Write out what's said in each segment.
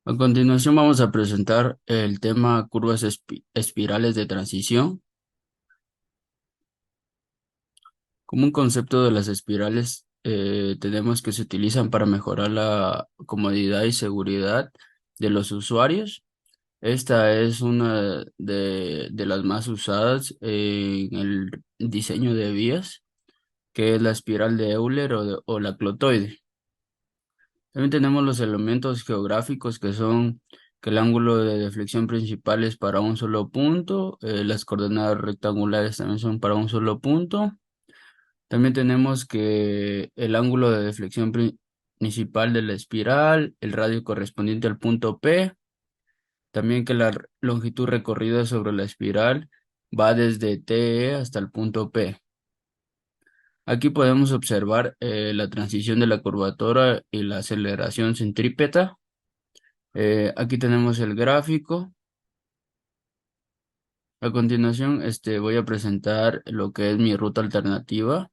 A continuación vamos a presentar el tema curvas espirales de transición. Como un concepto de las espirales, tenemos que se utilizan para mejorar la comodidad y seguridad de los usuarios. Esta es una de las más usadas en el diseño de vías, que es la espiral de Euler o la clotoide. También tenemos los elementos geográficos que son que el ángulo de deflexión principal es para un solo punto, las coordenadas rectangulares también son para un solo punto. También tenemos que el ángulo de deflexión principal de la espiral, el radio correspondiente al punto P, también que la longitud recorrida sobre la espiral va desde TE hasta el punto P. Aquí podemos observar la transición de la curvatura y la aceleración centrípeta. Aquí tenemos el gráfico. A continuación, voy a presentar lo que es mi ruta alternativa.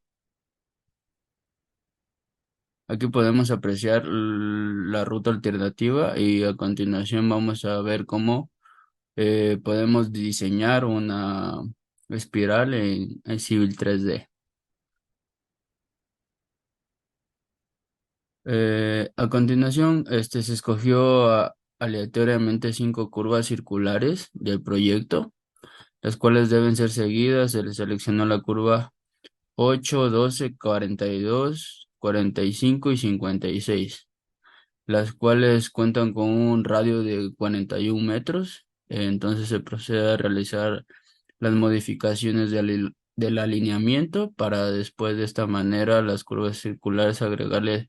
Aquí podemos apreciar la ruta alternativa y a continuación vamos a ver cómo podemos diseñar una espiral en Civil 3D. A continuación, se escogió aleatoriamente 5 curvas circulares del proyecto, las cuales deben ser seguidas. Se le seleccionó la curva 8, 12, 42, 45 y 56, las cuales cuentan con un radio de 41 metros. Entonces se procede a realizar las modificaciones del alineamiento para después de esta manera las curvas circulares agregarle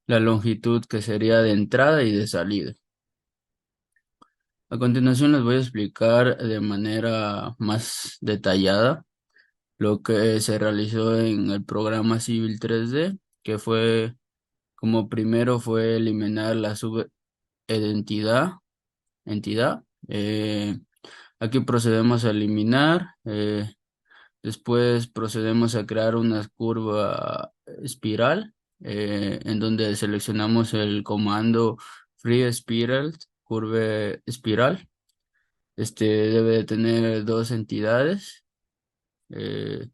la longitud que sería de entrada y de salida. A continuación les voy a explicar de manera más detallada lo que se realizó en el programa Civil 3D, que fue como primero fue eliminar la subidentidad, entidad. Aquí procedemos a eliminar, después procedemos a crear una curva espiral, en donde seleccionamos el comando Free Spiral, curve espiral. Este debe de tener dos entidades. Eh,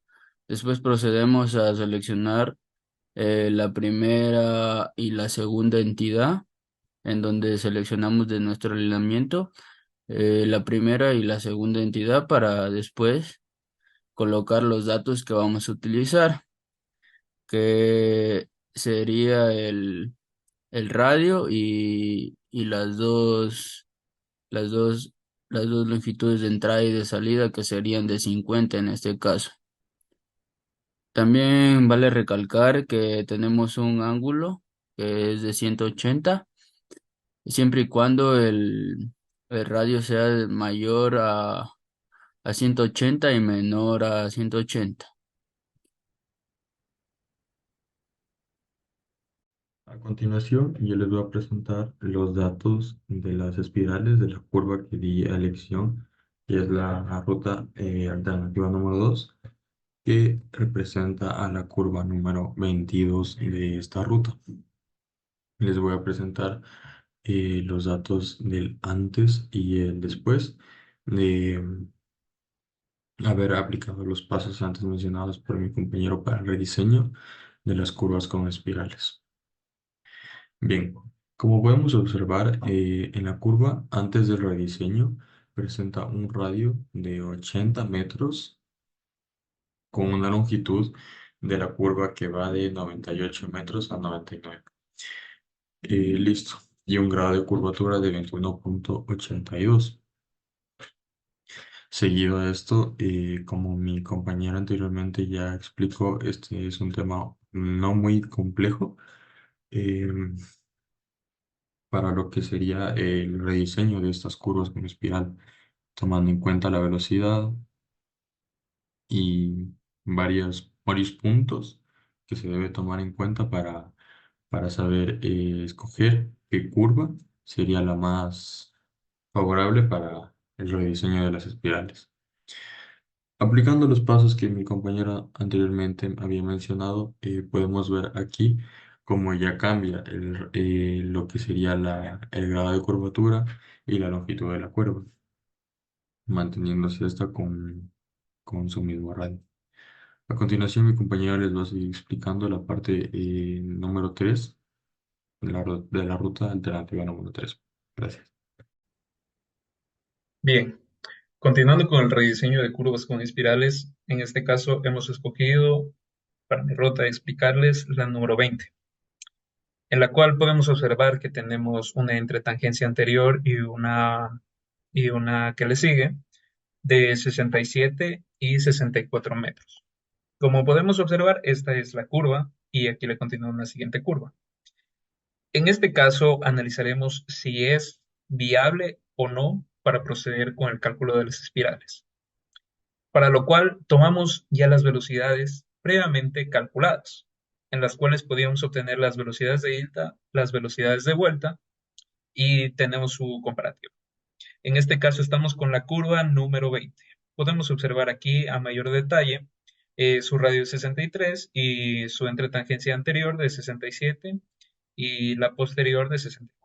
Después procedemos a seleccionar la primera y la segunda entidad, en donde seleccionamos de nuestro alineamiento la primera y la segunda entidad para después colocar los datos que vamos a utilizar, que sería el radio y las dos, las dos longitudes de entrada y de salida, que serían de 50 en este caso. También vale recalcar que tenemos un ángulo que es de 180, siempre y cuando el radio sea mayor a 180 y menor a 180. A continuación, yo les voy a presentar los datos de las espirales de la curva que di a elección, que es la ruta alternativa número 2, que representa a la curva número 22 de esta ruta. Les voy a presentar los datos del antes y el después de haber aplicado los pasos antes mencionados por mi compañero para el rediseño de las curvas con espirales. Bien, como podemos observar, en la curva antes del rediseño presenta un radio de 80 metros con una longitud de la curva que va de 98 metros a 99. Listo. Y un grado de curvatura de 21,82. Seguido de esto, como mi compañera anteriormente ya explicó, este es un tema no muy complejo. em, para lo que sería el rediseño de estas curvas con espiral, tomando en cuenta la velocidad y varios puntos que se debe tomar en cuenta para saber escoger qué curva sería la más favorable para el rediseño de las espirales. Aplicando los pasos que mi compañera anteriormente había mencionado, podemos ver aquí como ya cambia lo que sería el grado de curvatura y la longitud de la curva, manteniéndose esta con su mismo radio. A continuación, mi compañero les va a seguir explicando la parte número 3 de la ruta alternativa número 3. Gracias. Bien, continuando con el rediseño de curvas con espirales, en este caso hemos escogido para mi ruta explicarles la número 20, en la cual podemos observar que tenemos una entretangencia anterior y una que le sigue de 67 y 64 metros. Como podemos observar, esta es la curva y aquí le continúa una siguiente curva. En este caso, analizaremos si es viable o no para proceder con el cálculo de las espirales, para lo cual tomamos ya las velocidades previamente calculadas, en las cuales podíamos obtener las velocidades de ida, las velocidades de vuelta y tenemos su comparativo. En este caso estamos con la curva número 20. Podemos observar aquí a mayor detalle su radio de 63 y su entretangencia anterior de 67 y la posterior de 64.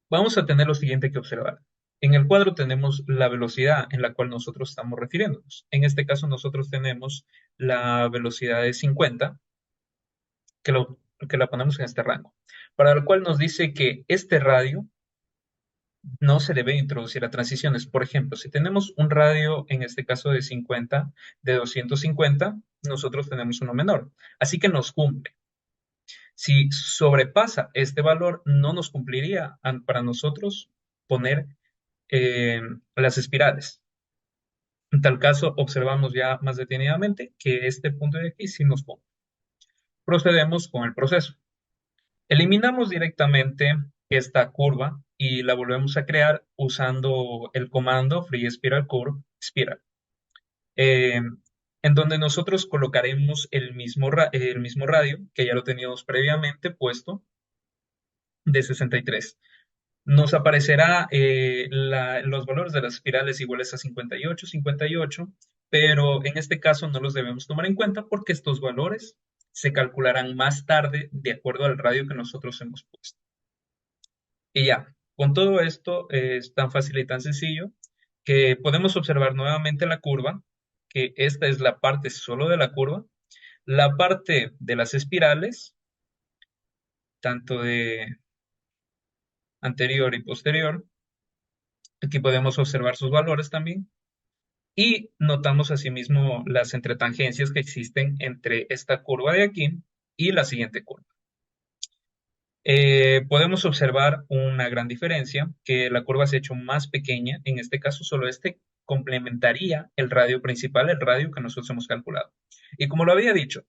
Vamos a tener lo siguiente que observar. En el cuadro tenemos la velocidad en la cual nosotros estamos refiriéndonos. En este caso nosotros tenemos la velocidad de 50, que, que la ponemos en este rango, para lo cual nos dice que este radio no se debe introducir a transiciones. Por ejemplo, si tenemos un radio, en este caso de 50, de 250, nosotros tenemos uno menor. Así que nos cumple. Si sobrepasa este valor, no nos cumpliría para nosotros poner las espirales. En tal caso, observamos ya más detenidamente que este punto de aquí sí nos cumple. Procedemos con el proceso. Eliminamos directamente esta curva y la volvemos a crear usando el comando free spiral curve spiral, eh, en donde nosotros colocaremos el mismo radio que ya lo teníamos previamente puesto de 63. Nos aparecerá los valores de las espirales iguales a 58, 58, pero en este caso no los debemos tomar en cuenta porque estos valores se calcularán más tarde de acuerdo al radio que nosotros hemos puesto. Y ya, con todo esto es tan fácil y tan sencillo que podemos observar nuevamente la curva, que esta es la parte solo de la curva, la parte de las espirales, tanto de anterior y posterior. Aquí podemos observar sus valores también. Y notamos asimismo las entretangencias que existen entre esta curva de aquí y la siguiente curva. Podemos observar una gran diferencia, que la curva se ha hecho más pequeña. En este caso, solo este complementaría el radio principal, el radio que nosotros hemos calculado. Y como lo había dicho,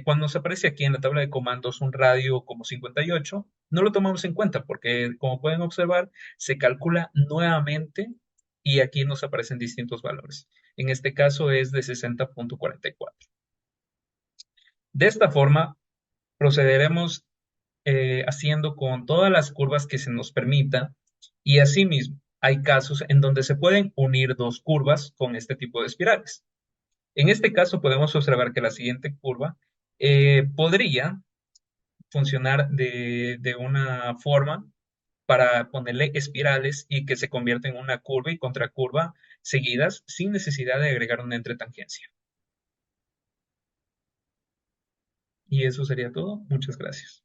cuando nos aparece aquí en la tabla de comandos un radio como 58, no lo tomamos en cuenta porque, como pueden observar, se calcula nuevamente y aquí nos aparecen distintos valores. En este caso es de 60.44. De esta forma, procederemos haciendo con todas las curvas que se nos permita y asimismo hay casos en donde se pueden unir dos curvas con este tipo de espirales. En este caso podemos observar que la siguiente curva podría funcionar de una forma para ponerle espirales y que se convierta en una curva y contracurva seguidas sin necesidad de agregar una entretangencia. Y eso sería todo. Muchas gracias.